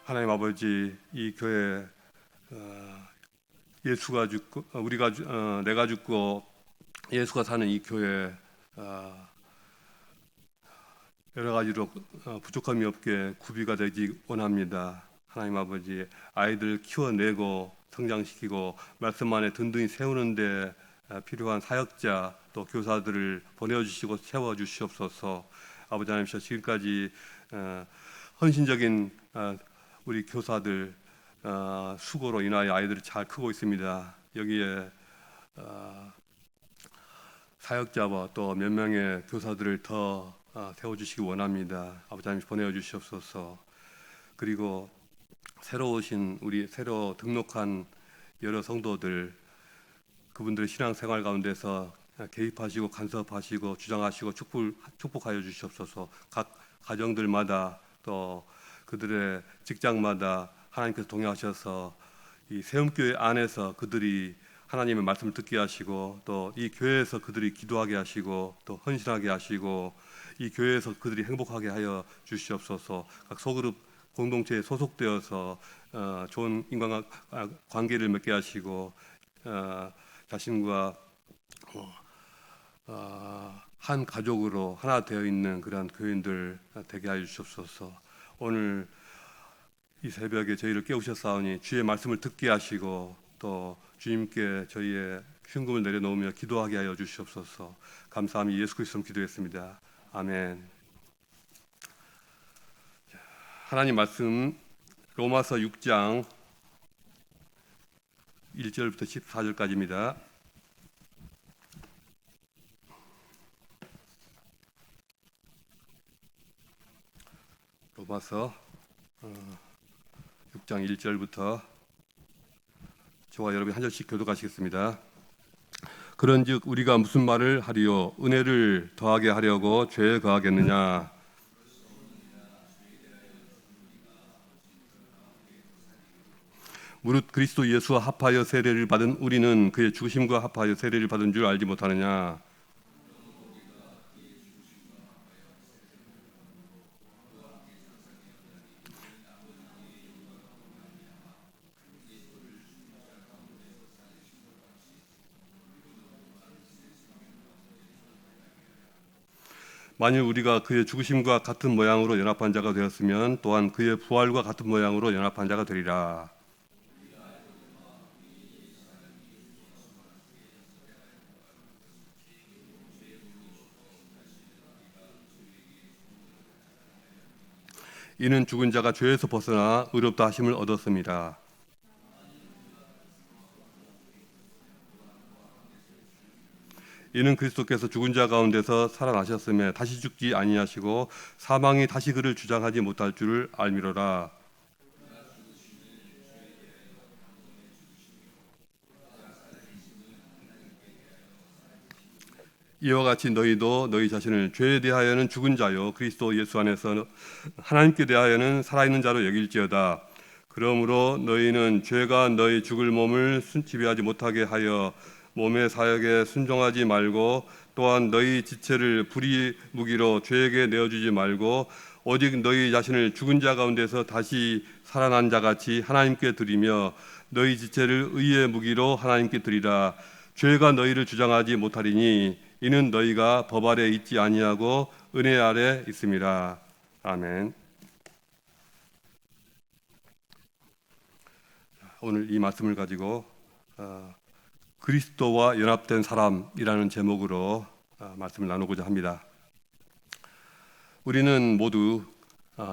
하나님 아버지, 이 교회 예수가 죽고 내가 죽고 예수가 사는 이 교회 여러 가지로 부족함이 없게 구비가 되기 원합니다. 하나님 아버지, 아이들 키워내고 성장시키고 말씀 안에 든든히 세우는데 필요한 사역자 또 교사들을 보내주시고 세워주시옵소서. 아버지 하나님, 지금까지 헌신적인 우리 교사들 수고로 인하여 아이들이 잘 크고 있습니다. 여기에 사역자와 또 몇 명의 교사들을 더 세워주시기 원합니다. 아버지 하나님, 보내어 주시옵소서. 그리고 새로 오신 우리 새로 등록한 여러 성도들, 그분들의 신앙생활 가운데서 개입하시고 간섭하시고 주장하시고 축복하여 주시옵소서. 각 가정들마다 또 그들의 직장마다 하나님께서 동행하셔서 이 세움교회 안에서 그들이 하나님의 말씀을 듣게 하시고 또 이 교회에서 그들이 기도하게 하시고 또 헌신하게 하시고 이 교회에서 그들이 행복하게 하여 주시옵소서. 각 소그룹 공동체에 소속되어서 좋은 인간관계를 맺게 하시고 자신과 한 가족으로 하나 되어 있는 그러한 교인들 되게 하여 주시옵소서. 오늘 이 새벽에 저희를 깨우셨사오니 주의 말씀을 듣게 하시고 또 주님께 저희의 흉금을 내려놓으며 기도하게 하여 주시옵소서. 감사함이 예수 그리스도로 기도했습니다. 아멘. 하나님 말씀 로마서 6장 1절부터 14절까지입니다. 로마서 6장 1절부터 저와 여러분이 한 절씩 교독하시겠습니다. 그런즉 우리가 무슨 말을 하리요? 은혜를 더하게 하려고 죄에 거하겠느냐? 무릇 그리스도 예수와 합하여 세례를 받은 우리는 그의 죽으심과 합하여 세례를 받은 줄 알지 못하느냐? 만일 우리가 그의 죽으심과 같은 모양으로 연합한 자가 되었으면 또한 그의 부활과 같은 모양으로 연합한 자가 되리라. 이는 죽은 자가 죄에서 벗어나 의롭다 하심을 얻었습니다. 이는 그리스도께서 죽은 자 가운데서 살아나셨음에 다시 죽지 아니하시고 사망이 다시 그를 주장하지 못할 줄을 알미로라. 이와 같이 너희도 너희 자신을 죄에 대하여는 죽은 자요 그리스도 예수 안에서 하나님께 대하여는 살아있는 자로 여길지어다. 그러므로 너희는 죄가 너희 죽을 몸을 지배하지 못하게 하여 몸의 사역에 순종하지 말고 또한 너희 지체를 불의 무기로 죄에게 내어주지 말고 오직 너희 자신을 죽은 자 가운데서 다시 살아난 자같이 하나님께 드리며 너희 지체를 의의 무기로 하나님께 드리라. 죄가 너희를 주장하지 못하리니 이는 너희가 법 아래 있지 아니하고 은혜 아래 있음이라. 아멘. 오늘 이 말씀을 가지고 그리스도와 연합된 사람이라는 제목으로 말씀을 나누고자 합니다. 우리는 모두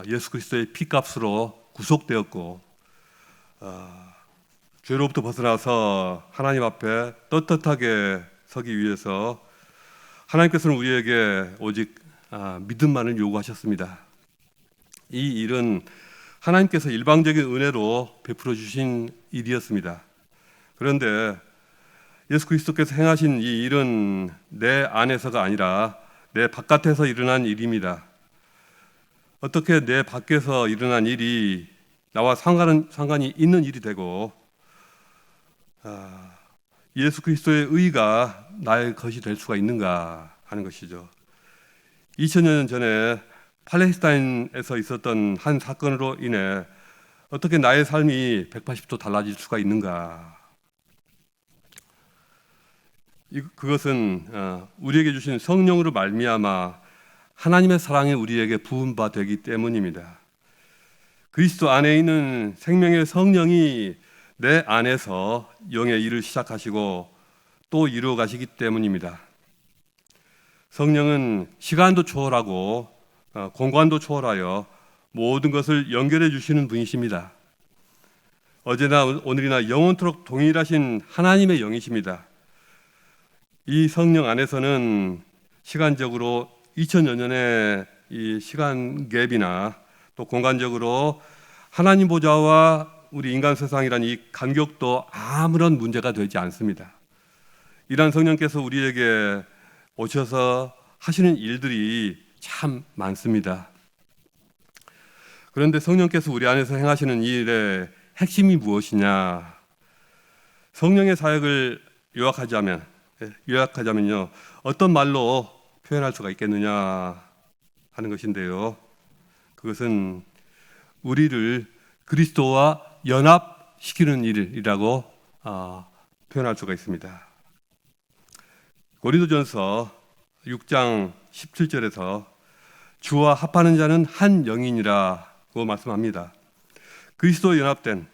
예수 그리스도의 피값으로 구속되었고 죄로부터 벗어나서 하나님 앞에 떳떳하게 서기 위해서 하나님께서는 우리에게 오직 믿음만을 요구하셨습니다. 이 일은 하나님께서 일방적인 은혜로 베풀어 주신 일이었습니다. 그런데 예수 그리스도께서 행하신 이 일은 내 안에서가 아니라 내 바깥에서 일어난 일입니다. 어떻게 내 밖에서 일어난 일이 나와 상관이 있는 일이 되고 예수 그리스도의 의가 나의 것이 될 수가 있는가 하는 것이죠. 2000년 전에 팔레스타인에서 있었던 한 사건으로 인해 어떻게 나의 삶이 180도 달라질 수가 있는가? 그것은 우리에게 주신 성령으로 말미암아 하나님의 사랑이 우리에게 부음받기 때문입니다. 그리스도 안에 있는 생명의 성령이 내 안에서 영의 일을 시작하시고 또 이루어 가시기 때문입니다. 성령은 시간도 초월하고 공간도 초월하여 모든 것을 연결해 주시는 분이십니다. 어제나 오늘이나 영원토록 동일하신 하나님의 영이십니다. 이 성령 안에서는 시간적으로 2000여 년의 이 시간 갭이나 또 공간적으로 하나님 보좌와 우리 인간 세상이란 이 간격도 아무런 문제가 되지 않습니다. 이러한 성령께서 우리에게 오셔서 하시는 일들이 참 많습니다. 그런데 성령께서 우리 안에서 행하시는 이 일의 핵심이 무엇이냐? 성령의 사역을 요약하자면요, 어떤 말로 표현할 수가 있겠느냐 하는 것인데요, 그것은 우리를 그리스도와 연합시키는 일이라고 표현할 수가 있습니다. 고린도전서 6장 17절에서 주와 합하는 자는 한 영이니라고 말씀합니다. 그리스도와 연합된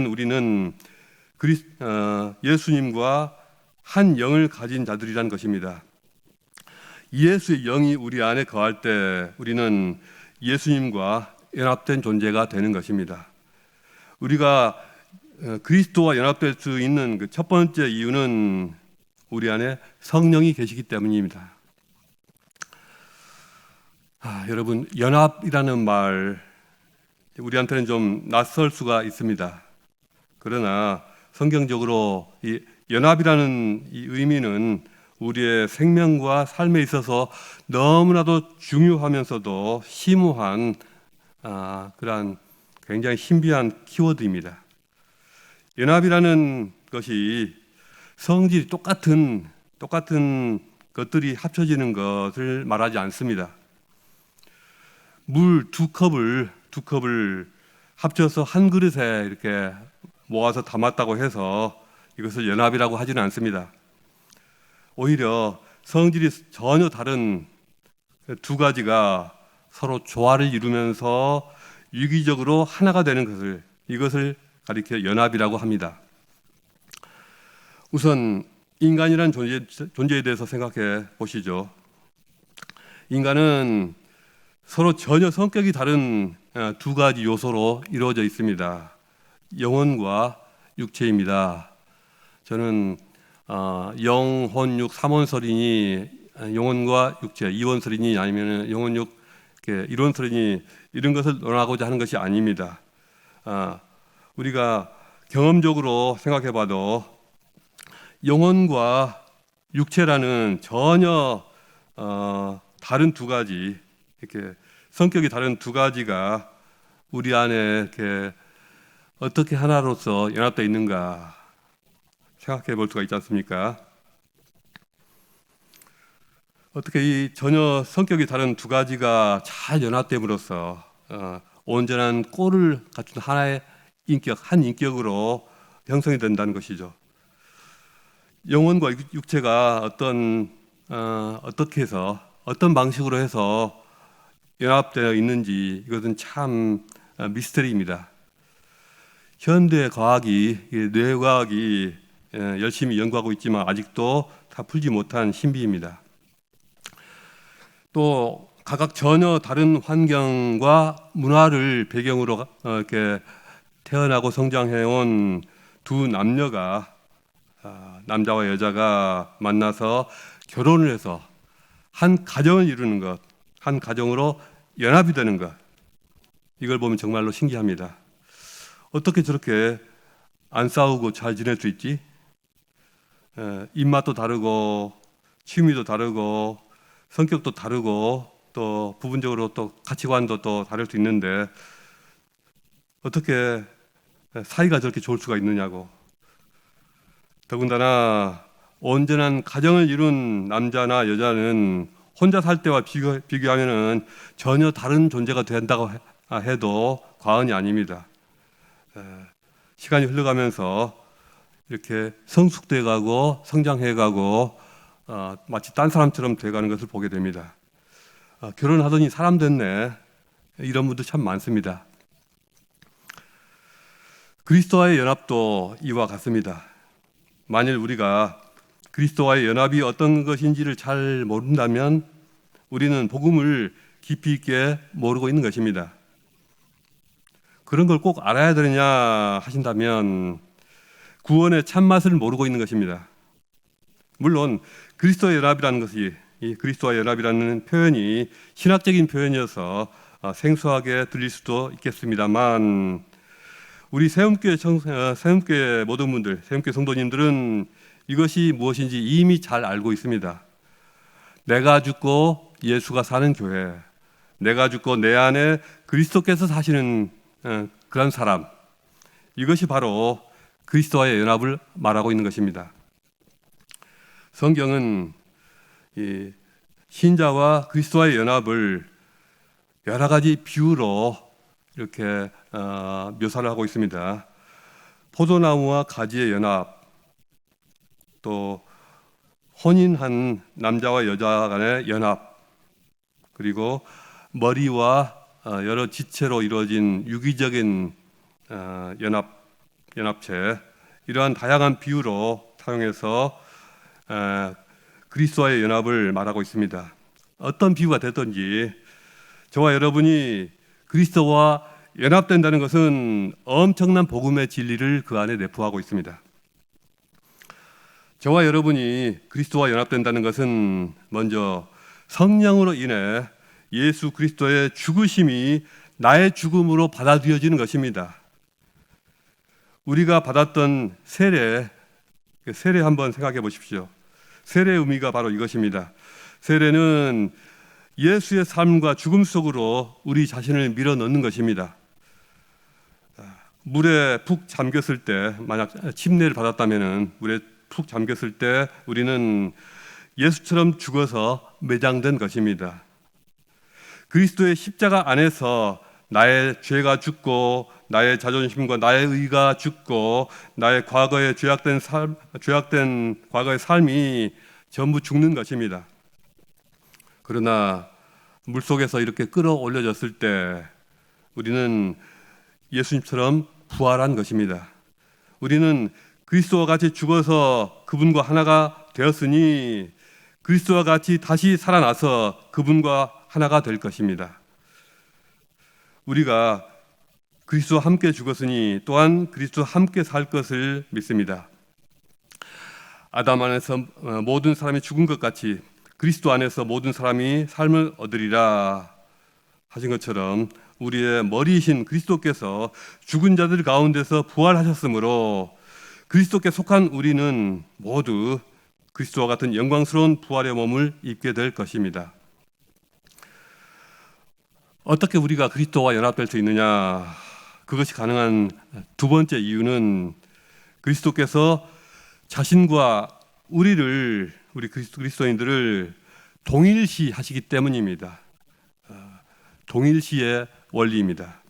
우리는 예수님과 한 영을 가진 자들이란 것입니다. 예수의 영이 우리 안에 거할 때 우리는 예수님과 연합된 존재가 되는 것입니다. 우리가 그리스도와 연합될 수 있는 그 첫 번째 이유는 우리 안에 성령이 계시기 때문입니다. 여러분, 연합이라는 말 우리한테는 좀 낯설 수가 있습니다. 그러나 성경적으로 이 연합이라는 이 의미는 우리의 생명과 삶에 있어서 너무나도 중요하면서도 심오한 그러한 굉장히 신비한 키워드입니다. 연합이라는 것이 성질이 똑같은 것들이 합쳐지는 것을 말하지 않습니다. 물 두 컵을 합쳐서 한 그릇에 이렇게 모아서 담았다고 해서 이것을 연합이라고 하지는 않습니다. 오히려 성질이 전혀 다른 두 가지가 서로 조화를 이루면서 유기적으로 하나가 되는 이것을 가리켜 연합이라고 합니다. 우선 인간이란 존재에 대해서 생각해 보시죠. 인간은 서로 전혀 성격이 다른 두 가지 요소로 이루어져 있습니다. 영혼과 육체입니다. 저는 영혼육 삼원설이니 영혼과 육체 이원설이니 아니면 영혼육 일원설이니 이런 것을 논하고자 하는 것이 아닙니다. 우리가 경험적으로 생각해봐도 영혼과 육체라는 전혀 다른 두 가지, 이렇게 성격이 다른 두 가지가 우리 안에 이렇게 어떻게 하나로서 연합되어 있는가 생각해 볼 수가 있지 않습니까? 어떻게 이 전혀 성격이 다른 두 가지가 잘 연합됨으로써 온전한 꼴을 갖춘 하나의 한 인격으로 형성이 된다는 것이죠. 영혼과 육체가 어떻게 해서 어떤 방식으로 해서 연합되어 있는지 이것은 참 미스터리입니다. 현대 과학이 뇌과학이 열심히 연구하고 있지만 아직도 다 풀지 못한 신비입니다. 또 각각 전혀 다른 환경과 문화를 배경으로 이렇게 태어나고 성장해온 두 남녀가 남자와 여자가 만나서 결혼을 해서 한 가정을 이루는 것, 한 가정으로 연합이 되는 것, 이걸 보면 정말로 신기합니다. 어떻게 저렇게 안 싸우고 잘 지낼 수 있지? 입맛도 다르고 취미도 다르고 성격도 다르고 또 부분적으로 또 가치관도 또 다를 수 있는데 어떻게 사이가 저렇게 좋을 수가 있느냐고. 더군다나 온전한 가정을 이룬 남자나 여자는 혼자 살 때와 비교하면은 전혀 다른 존재가 된다고 해도 과언이 아닙니다. 시간이 흘러가면서 이렇게 성숙돼가고 성장해가고 마치 딴 사람처럼 돼가는 것을 보게 됩니다. 결혼하더니 사람 됐네, 이런 분들 참 많습니다. 그리스도와의 연합도 이와 같습니다. 만일 우리가 그리스도와의 연합이 어떤 것인지를 잘 모른다면 우리는 복음을 깊이 있게 모르고 있는 것입니다. 그런 걸 꼭 알아야 되느냐 하신다면 구원의 참맛을 모르고 있는 것입니다. 물론 그리스도의 연합이라는 것이, 이 그리스도와 연합이라는 표현이 신학적인 표현이어서 생소하게 들릴 수도 있겠습니다만, 우리 세움교회 모든 분들, 세움교회 성도님들은 이것이 무엇인지 이미 잘 알고 있습니다. 내가 죽고 예수가 사는 교회, 내가 죽고 내 안에 그리스도께서 사시는 그런 사람, 이것이 바로 그리스도와의 연합을 말하고 있는 것입니다. 성경은 이 신자와 그리스도와의 연합을 여러 가지 비유로 이렇게 묘사를 하고 있습니다. 포도나무와 가지의 연합, 또 혼인한 남자와 여자 간의 연합, 그리고 머리와 여러 지체로 이루어진 유기적인 연합체, 이러한 다양한 비유로 사용해서 그리스도와의 연합을 말하고 있습니다. 어떤 비유가 됐든지 저와 여러분이 그리스도와 연합된다는 것은 엄청난 복음의 진리를 그 안에 내포하고 있습니다. 저와 여러분이 그리스도와 연합된다는 것은 먼저 성령으로 인해 예수 그리스도의 죽으심이 나의 죽음으로 받아들여지는 것입니다. 우리가 받았던 세례 한번 생각해 보십시오. 세례의 의미가 바로 이것입니다. 세례는 예수의 삶과 죽음 속으로 우리 자신을 밀어넣는 것입니다. 물에 푹 잠겼을 때, 만약 침례를 받았다면 물에 푹 잠겼을 때 우리는 예수처럼 죽어서 매장된 것입니다. 그리스도의 십자가 안에서 나의 죄가 죽고 나의 자존심과 나의 의가 죽고 나의 과거의 죄악된 과거의 삶이 전부 죽는 것입니다. 그러나 물속에서 이렇게 끌어올려졌을 때 우리는 예수님처럼 부활한 것입니다. 우리는 그리스도와 같이 죽어서 그분과 하나가 되었으니 그리스도와 같이 다시 살아나서 그분과 하나가 될 것입니다. 우리가 그리스도와 함께 죽었으니 또한 그리스도와 함께 살 것을 믿습니다. 아담 안에서 모든 사람이 죽은 것 같이 그리스도 안에서 모든 사람이 삶을 얻으리라 하신 것처럼 우리의 머리이신 그리스도께서 죽은 자들 가운데서 부활하셨으므로 그리스도께 속한 우리는 모두 그리스도와 같은 영광스러운 부활의 몸을 입게 될 것입니다. 어떻게 우리가 그리스도와 연합될 수 있느냐? 그것이 가능한 두 번째 이유는 그리스도께서 자신과 우리 그리스도인들을 동일시하시기 때문입니다. 동일시의 원리입니다.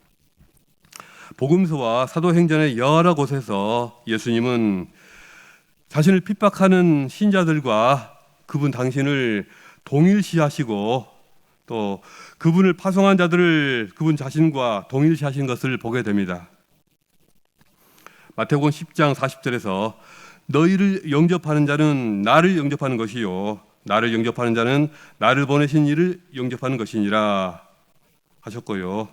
복음서와 사도행전의 여러 곳에서 예수님은 자신을 핍박하는 신자들과 그분 당신을 동일시하시고 또 그분을 파송한 자들을 그분 자신과 동일시하신 것을 보게 됩니다. 마태복음 10장 40절에서 너희를 영접하는 자는 나를 영접하는 것이요 나를 영접하는 자는 나를 보내신 이를 영접하는 것이니라 하셨고요.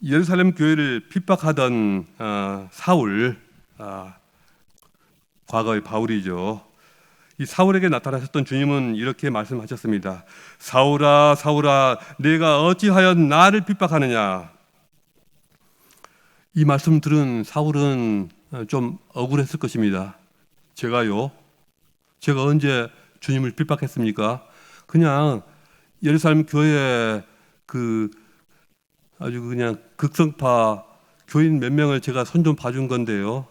예루살렘 교회를 핍박하던 사울, 과거의 바울이죠. 이 사울에게 나타나셨던 주님은 이렇게 말씀하셨습니다. 사울아 사울아 내가 어찌하여 나를 핍박하느냐. 이 말씀 들은 사울은 좀 억울했을 것입니다. 제가요? 제가 언제 주님을 핍박했습니까? 그냥 예루살렘 교회에 아주 그냥 극성파 교인 몇 명을 제가 손 좀 봐준 건데요.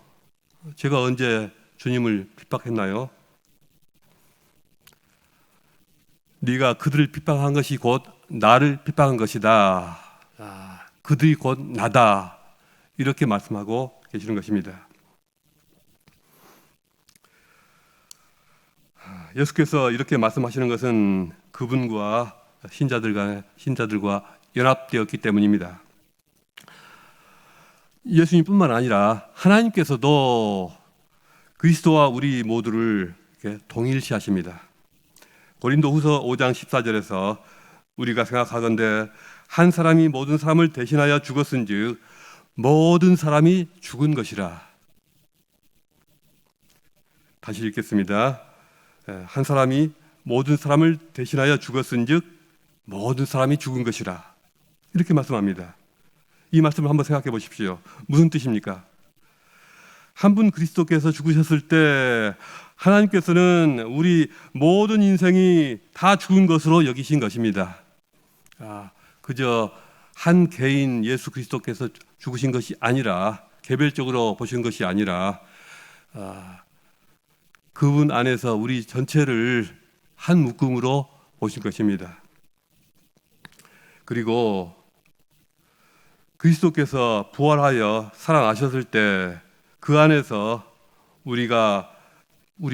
제가 언제 주님을 핍박했나요? 네가 그들을 핍박한 것이 곧 나를 핍박한 것이다. 그들이 곧 나다. 이렇게 말씀하고 계시는 것입니다. 예수께서 이렇게 말씀하시는 것은 그분과 신자들과 연합되었기 때문입니다. 예수님뿐만 아니라 하나님께서도 그리스도와 우리 모두를 동일시하십니다. 고린도후서 5장 14절에서 우리가 생각하건대 한 사람이 모든 사람을 대신하여 죽었은즉 모든 사람이 죽은 것이라. 다시 읽겠습니다. 한 사람이 모든 사람을 대신하여 죽었은즉 모든 사람이 죽은 것이라. 이렇게 말씀합니다. 이 말씀을 한번 생각해 보십시오. 무슨 뜻입니까? 한 분 그리스도께서 죽으셨을 때 하나님께서는 우리 모든 인생이 다 죽은 것으로 여기신 것입니다. 그저 한 개인 예수 그리스도께서 죽으신 것이 아니라, 개별적으로 보신 것이 아니라 그분 안에서 우리 전체를 한 묶음으로 보신 것입니다. 그리고 그리스도께서 부활하여 살아나셨을 때 그 안에서 우리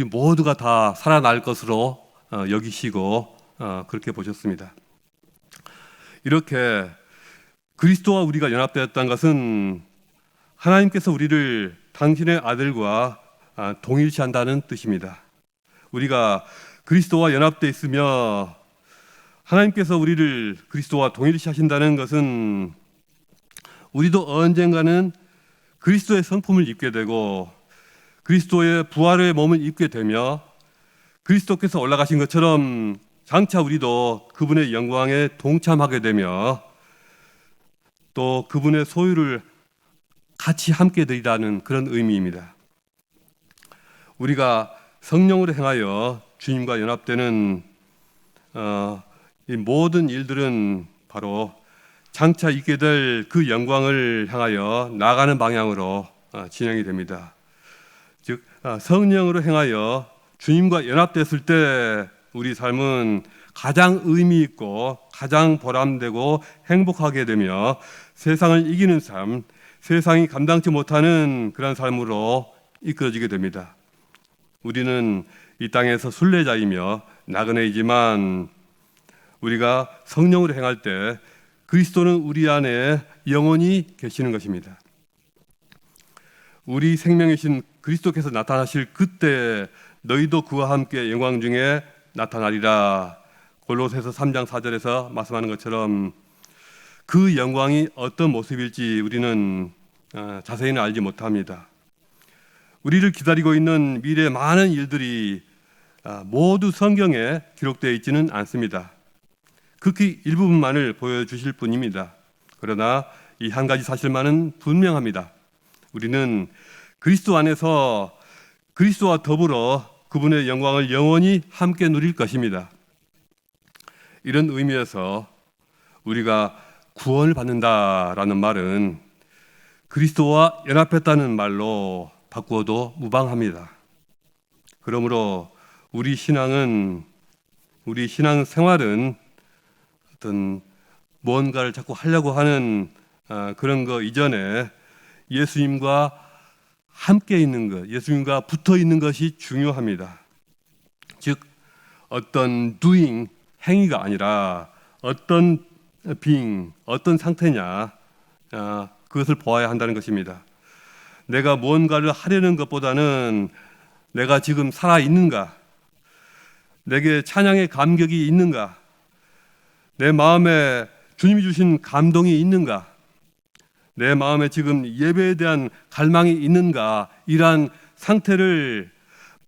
모두가 다 살아날 것으로 여기시고 그렇게 보셨습니다. 이렇게 그리스도와 우리가 연합되었다는 것은 하나님께서 우리를 당신의 아들과 동일시한다는 뜻입니다. 우리가 그리스도와 연합되어 있으며 하나님께서 우리를 그리스도와 동일시하신다는 것은 우리도 언젠가는 그리스도의 성품을 입게 되고 그리스도의 부활의 몸을 입게 되며 그리스도께서 올라가신 것처럼 장차 우리도 그분의 영광에 동참하게 되며 또 그분의 소유를 같이 함께 되리라는 그런 의미입니다. 우리가 성령으로 행하여 주님과 연합되는 이 모든 일들은 바로 장차 있게 될 그 영광을 향하여 나가는 방향으로 진행이 됩니다. 즉 성령으로 행하여 주님과 연합됐을 때 우리 삶은 가장 의미 있고 가장 보람되고 행복하게 되며 세상을 이기는 삶, 세상이 감당치 못하는 그런 삶으로 이끌어지게 됩니다. 우리는 이 땅에서 순례자이며 나그네이지만 우리가 성령으로 행할 때 그리스도는 우리 안에 영원히 계시는 것입니다. 우리 생명이신 그리스도께서 나타나실 그때 너희도 그와 함께 영광 중에 나타나리라. 골로새서 3장 4절에서 말씀하는 것처럼 그 영광이 어떤 모습일지 우리는 자세히는 알지 못합니다. 우리를 기다리고 있는 미래의 많은 일들이 모두 성경에 기록되어 있지는 않습니다. 극히 일부분만을 보여주실 뿐입니다. 그러나 이 한 가지 사실만은 분명합니다. 우리는 그리스도 안에서 그리스도와 더불어 그분의 영광을 영원히 함께 누릴 것입니다. 이런 의미에서 우리가 구원을 받는다라는 말은 그리스도와 연합했다는 말로 바꾸어도 무방합니다. 그러므로 우리 신앙 생활은 어떤 무언가를 자꾸 하려고 하는 그런 거 이전에 예수님과 함께 있는 것, 예수님과 붙어 있는 것이 중요합니다. 즉 어떤 doing, 행위가 아니라 어떤 being, 어떤 상태냐, 그것을 보아야 한다는 것입니다. 내가 무언가를 하려는 것보다는 내가 지금 살아있는가, 내게 찬양의 감격이 있는가, 내 마음에 주님이 주신 감동이 있는가, 내 마음에 지금 예배에 대한 갈망이 있는가, 이러한 상태를,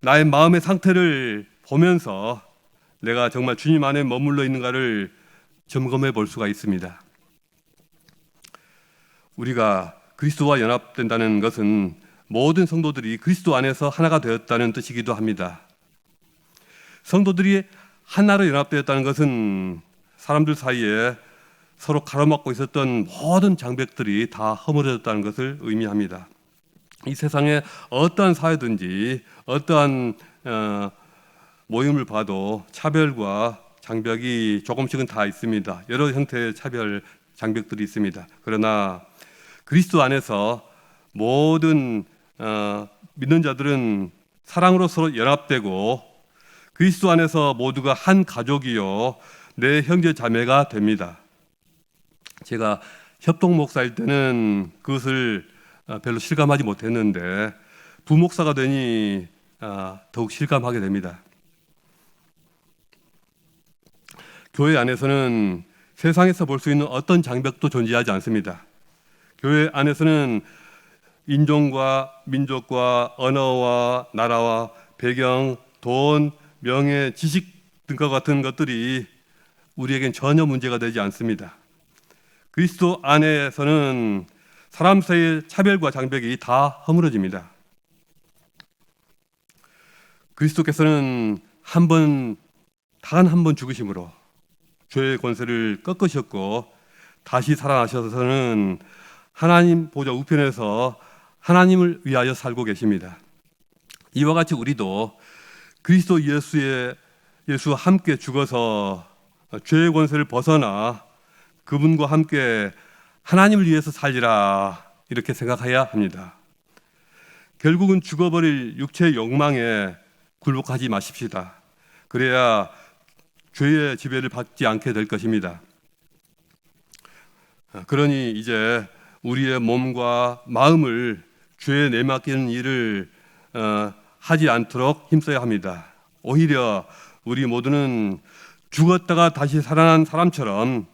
나의 마음의 상태를 보면서 내가 정말 주님 안에 머물러 있는가를 점검해 볼 수가 있습니다. 우리가 그리스도와 연합된다는 것은 모든 성도들이 그리스도 안에서 하나가 되었다는 뜻이기도 합니다. 성도들이 하나로 연합되었다는 것은 사람들 사이에 서로 가로막고 있었던 모든 장벽들이 다 허물어졌다는 것을 의미합니다. 이 세상에 어떠한 사회든지 어떠한 모임을 봐도 차별과 장벽이 조금씩은 다 있습니다. 여러 형태의 장벽들이 있습니다. 그러나 그리스도 안에서 모든 믿는 자들은 사랑으로 서로 연합되고 그리스도 안에서 모두가 한 가족이요 내 형제 자매가 됩니다. 제가 협동 목사일 때는 그것을 별로 실감하지 못했는데 부목사가 되니 더욱 실감하게 됩니다. 교회 안에서는 세상에서 볼 수 있는 어떤 장벽도 존재하지 않습니다. 교회 안에서는 인종과 민족과 언어와 나라와 배경, 돈, 명예, 지식 등과 같은 것들이 우리에겐 전혀 문제가 되지 않습니다. 그리스도 안에서는 사람 사이의 차별과 장벽이 다 허물어집니다. 그리스도께서는 단 한 번 죽으심으로 죄의 권세를 꺾으셨고 다시 살아나셔서는 하나님 보좌 우편에서 하나님을 위하여 살고 계십니다. 이와 같이 우리도 그리스도 예수와 함께 죽어서 죄의 권세를 벗어나 그분과 함께 하나님을 위해서 살리라 이렇게 생각해야 합니다. 결국은 죽어버릴 육체의 욕망에 굴복하지 마십시다. 그래야 죄의 지배를 받지 않게 될 것입니다. 그러니 이제 우리의 몸과 마음을 죄에 내맡기는 일을 하지 않도록 힘써야 합니다. 오히려 우리 모두는 죽었다가 다시 살아난 사람처럼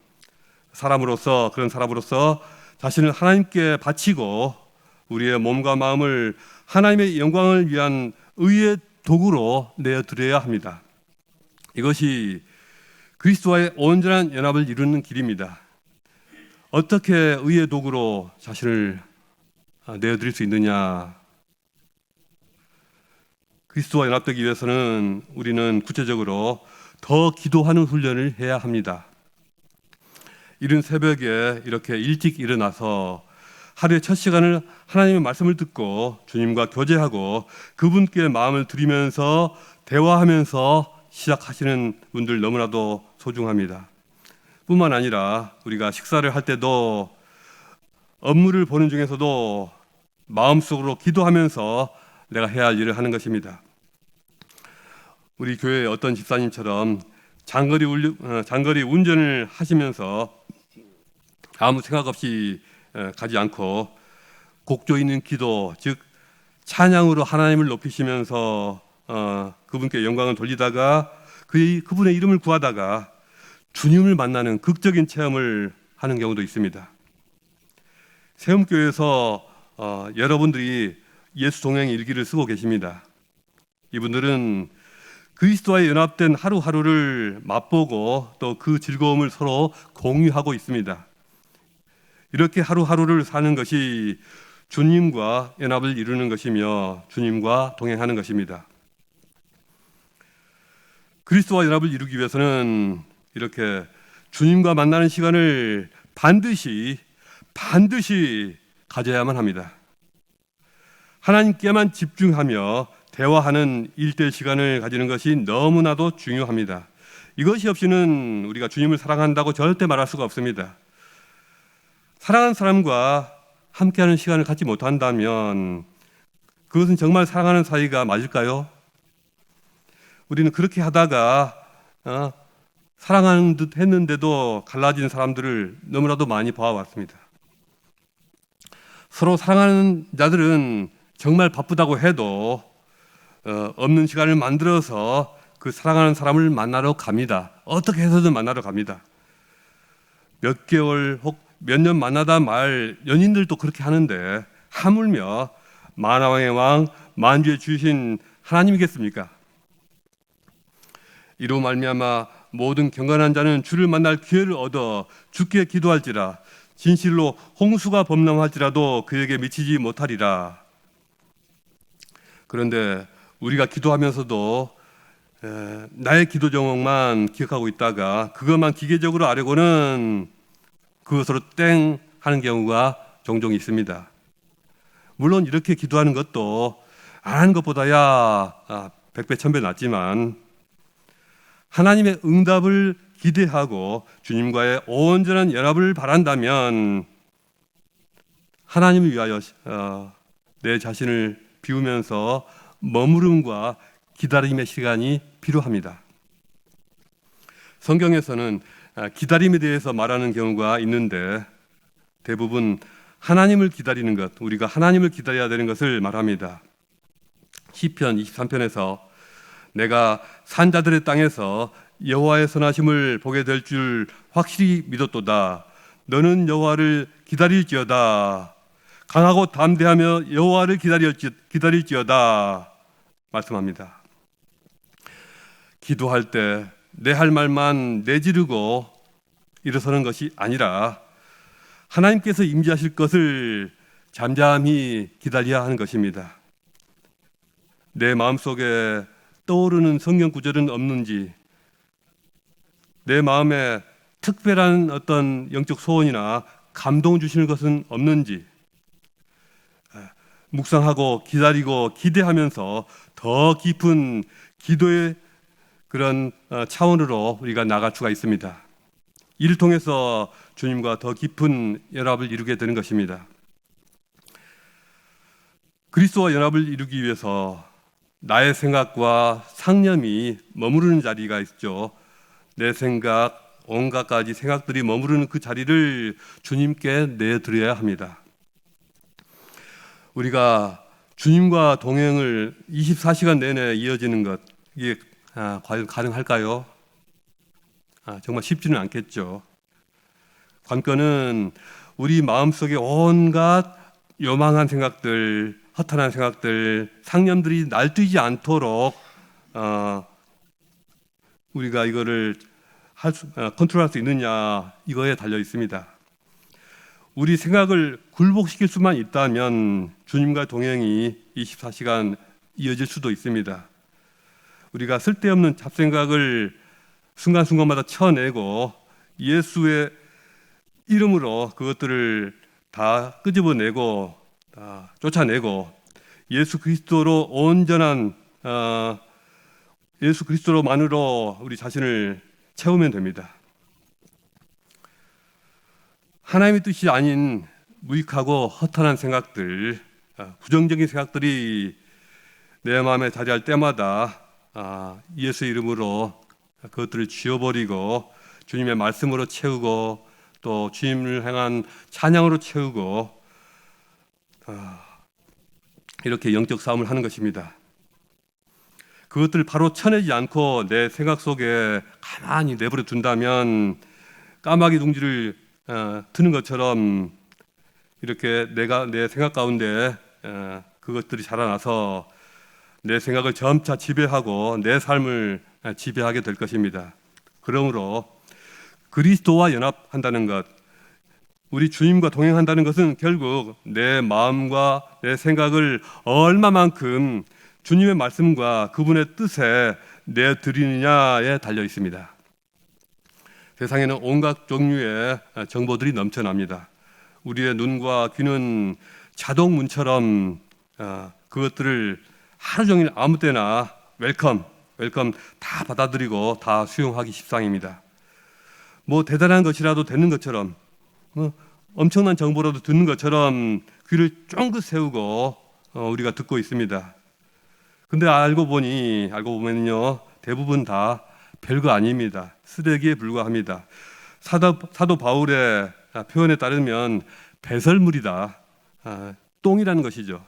그런 사람으로서 자신을 하나님께 바치고 우리의 몸과 마음을 하나님의 영광을 위한 의의 도구로 내어드려야 합니다. 이것이 그리스도와의 온전한 연합을 이루는 길입니다. 어떻게 의의 도구로 자신을 내어드릴 수 있느냐? 그리스도와 연합되기 위해서는 우리는 구체적으로 더 기도하는 훈련을 해야 합니다. 이른 새벽에 이렇게 일찍 일어나서 하루의 첫 시간을 하나님의 말씀을 듣고 주님과 교제하고 그분께 마음을 드리면서 대화하면서 시작하시는 분들 너무나도 소중합니다. 뿐만 아니라 우리가 식사를 할 때도 업무를 보는 중에서도 마음속으로 기도하면서 내가 해야 할 일을 하는 것입니다. 우리 교회의 어떤 집사님처럼 장거리 운전을 하시면서 아무 생각 없이 가지 않고 곡조 있는 기도, 즉 찬양으로 하나님을 높이시면서 그분께 영광을 돌리다가 그분의 이름을 구하다가 주님을 만나는 극적인 체험을 하는 경우도 있습니다. 세움교회에서 여러분들이 예수 동행 일기를 쓰고 계십니다. 이분들은 그리스도와의 연합된 하루하루를 맛보고 또 그 즐거움을 서로 공유하고 있습니다. 이렇게 하루하루를 사는 것이 주님과 연합을 이루는 것이며 주님과 동행하는 것입니다. 그리스도와 연합을 이루기 위해서는 이렇게 주님과 만나는 시간을 반드시 가져야만 합니다. 하나님께만 집중하며 대화하는 일대 시간을 가지는 것이 너무나도 중요합니다. 이것이 없이는 우리가 주님을 사랑한다고 절대 말할 수가 없습니다. 사랑하는 사람과 함께하는 시간을 갖지 못한다면 그것은 정말 사랑하는 사이가 맞을까요? 우리는 그렇게 하다가 사랑하는 듯 했는데도 갈라진 사람들을 너무나도 많이 봐왔습니다. 서로 사랑하는 자들은 정말 바쁘다고 해도 없는 시간을 만들어서 그 사랑하는 사람을 만나러 갑니다. 어떻게 해서든 만나러 갑니다. 몇 개월 혹 몇 년 만나다 말 연인들도 그렇게 하는데 하물며 만왕의 왕 만주의 주신 하나님이겠습니까? 이로 말미암아 모든 경건한 자는 주를 만날 기회를 얻어 주께 기도할지라 진실로 홍수가 범람할지라도 그에게 미치지 못하리라. 그런데 우리가 기도하면서도 나의 기도 제목만 기억하고 있다가 그것만 기계적으로 하려고는 그것으로 땡 하는 경우가 종종 있습니다. 물론 이렇게 기도하는 것도 안 하는 것보다야 백배 천배 낫지만 하나님의 응답을 기대하고 주님과의 온전한 연합을 바란다면 하나님을 위하여 내 자신을 비우면서 머무름과 기다림의 시간이 필요합니다. 성경에서는 기다림에 대해서 말하는 경우가 있는데 대부분 하나님을 기다리는 것, 우리가 하나님을 기다려야 되는 것을 말합니다. 시편 23편에서 내가 산자들의 땅에서 여호와의 선하심을 보게 될 줄 확실히 믿었도다. 너는 여호와를 기다릴지어다. 강하고 담대하며 여호와를 기다릴지어다 말씀합니다. 기도할 때 내 할 말만 내지르고 일어서는 것이 아니라 하나님께서 임재하실 것을 잠잠히 기다려야 하는 것입니다. 내 마음속에 떠오르는 성경 구절은 없는지, 내 마음에 특별한 어떤 영적 소원이나 감동 주시는 것은 없는지 묵상하고 기다리고 기대하면서 더 깊은 기도의 그런 차원으로 우리가 나갈 수가 있습니다. 이를 통해서 주님과 더 깊은 연합을 이루게 되는 것입니다. 그리스도와 연합을 이루기 위해서 나의 생각과 상념이 머무르는 자리가 있죠. 내 생각, 온갖 가지 생각들이 머무르는 그 자리를 주님께 내드려야 합니다. 우리가 주님과 동행을 24시간 내내 이어지는 것, 이게 과연 가능할까요? 정말 쉽지는 않겠죠. 관건은 우리 마음속에 온갖 요망한 생각들, 허탄한 생각들, 상념들이 날뛰지 않도록 우리가 이거를 컨트롤할 수 있느냐, 이거에 달려 있습니다. 우리 생각을 굴복시킬 수만 있다면 주님과 동행이 24시간 이어질 수도 있습니다. 우리가 쓸데없는 잡생각을 순간순간마다 쳐내고 예수의 이름으로 그것들을 다 끄집어내고 다 쫓아내고 예수 그리스도로 온전한 예수 그리스도로만으로 우리 자신을 채우면 됩니다. 하나님의 뜻이 아닌 무익하고 허탄한 생각들, 부정적인 생각들이 내 마음에 자리할 때마다 예수의 이름으로 그것들을 지워버리고 주님의 말씀으로 채우고 또 주님을 향한 찬양으로 채우고 이렇게 영적 싸움을 하는 것입니다. 그것들을 바로 쳐내지 않고 내 생각 속에 가만히 내버려 둔다면 까마귀 둥지를 트는 것처럼 이렇게 내가 내 생각 가운데 그것들이 자라나서 내 생각을 점차 지배하고 내 삶을 지배하게 될 것입니다. 그러므로 그리스도와 연합한다는 것, 우리 주님과 동행한다는 것은 결국 내 마음과 내 생각을 얼마만큼 주님의 말씀과 그분의 뜻에 내드리느냐에 달려 있습니다. 세상에는 온갖 종류의 정보들이 넘쳐납니다. 우리의 눈과 귀는 자동문처럼 그것들을 하루 종일 아무 때나 웰컴 다 받아들이고 다 수용하기 십상입니다. 뭐 대단한 것이라도 되는 것처럼 엄청난 정보라도 듣는 것처럼 귀를 쫑긋 세우고 우리가 듣고 있습니다. 근데 알고 보면요 대부분 다 별거 아닙니다. 쓰레기에 불과합니다. 사도 바울의 표현에 따르면 배설물이다, 똥이라는 것이죠.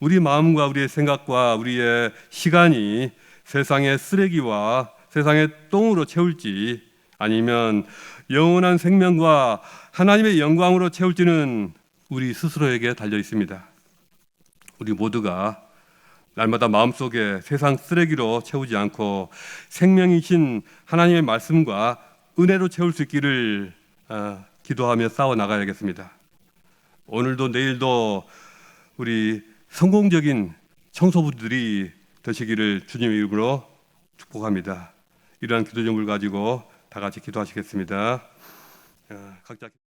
우리 마음과 우리의 생각과 우리의 시간이 세상의 쓰레기와 세상의 똥으로 채울지 아니면 영원한 생명과 하나님의 영광으로 채울지는 우리 스스로에게 달려 있습니다. 우리 모두가 날마다 마음속에 세상 쓰레기로 채우지 않고 생명이신 하나님의 말씀과 은혜로 채울 수 있기를 기도하며 싸워 나가야겠습니다. 오늘도 내일도 우리 성공적인 청소부들이 되시기를 주님의 이름으로 축복합니다. 이러한 기도 제목을 가지고 다 같이 기도하시겠습니다. 각자